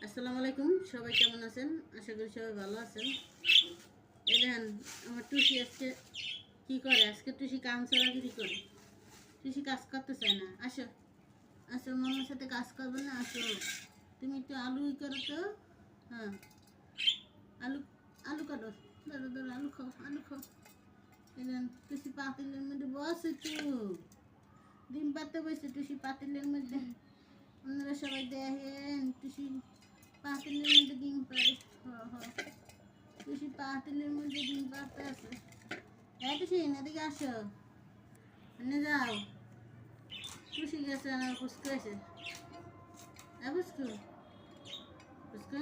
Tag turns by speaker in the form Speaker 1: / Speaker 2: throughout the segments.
Speaker 1: আসসালামু আলাইকুম, সবাই কেমন আছেন? আশা করি সবাই ভালো আছেন। এই দেখেন আমার টুসি আজকে কি করে, আজকে টুসি কাম ছাড়াগিরি করে। টুসি কাজ করতে চায় না। আসো আসো, মামার সাথে কাজ করবে না? আসো, তুমি একটু আলু করো তো। হ্যাঁ, আলু আলু কাটো। ধরো ধরো, আলু খাও, আলু খাও। এই দেখেন টুসি পাতিলের মধ্যে বসে তো ডিম পাতে বসে টুসি পাতিলের মধ্যে। আপনারা সবাই দেখেন টুসি পাতিলের মধ্যে ডিম পারে। টুসি পাতিলের মধ্যে ডিম পাড়তে আছে। হ্যাঁ টুসি, এদিকে আসো, এনে যাও। টুসি গেছে আমার পুষ্কু এসে। হ্যাঁ পুষ্কু, পুষ্কু,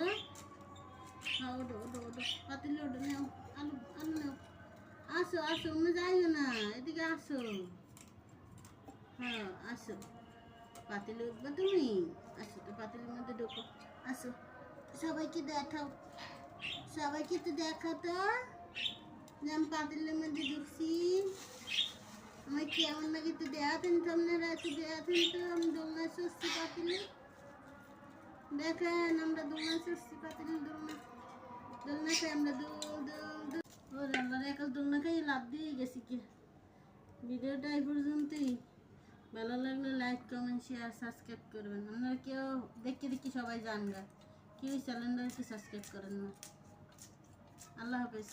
Speaker 1: হ্যাঁ ওঠো ওঠো ওঠো, পাতিলে ওঠো, নেও আলু, আলু নেও। আসো আসো, অন্য যাইও না, এদিকে আসো। হ্যাঁ আসো, পাতিলে উঠবে তুমি। আসো তো পাতিলের মধ্যে ঢোকো। আসো, সবাইকে দেখাও, সবাইকে তো দেখাও তো যে আমি পাতিলের মধ্যে ঢুকছি। আমার কেমন লাগে তো দেখাতেন তো, আপনারা একটু দেখাতেন তো। আমি দোলনায় সরছি পাতিলে, দেখেন আমরা দোলনায় সরছি পাতিলে। দোলনা খাই আমরা, দোল দোল দোল। ও রান্নার একা দোলনা খাই লাভ দিয়ে গেছি কি। ভিডিওটা এই পর্যন্তই। ভালো লাগলে লাইক কমেন্ট শেয়ার সাবস্ক্রাইব করবেন। আপনারা কেউ দেখে দেখি সবাই জানগা, কেউ চ্যানেলটা একটু সাবস্ক্রাইব করেন না। আল্লাহ হাফেজ।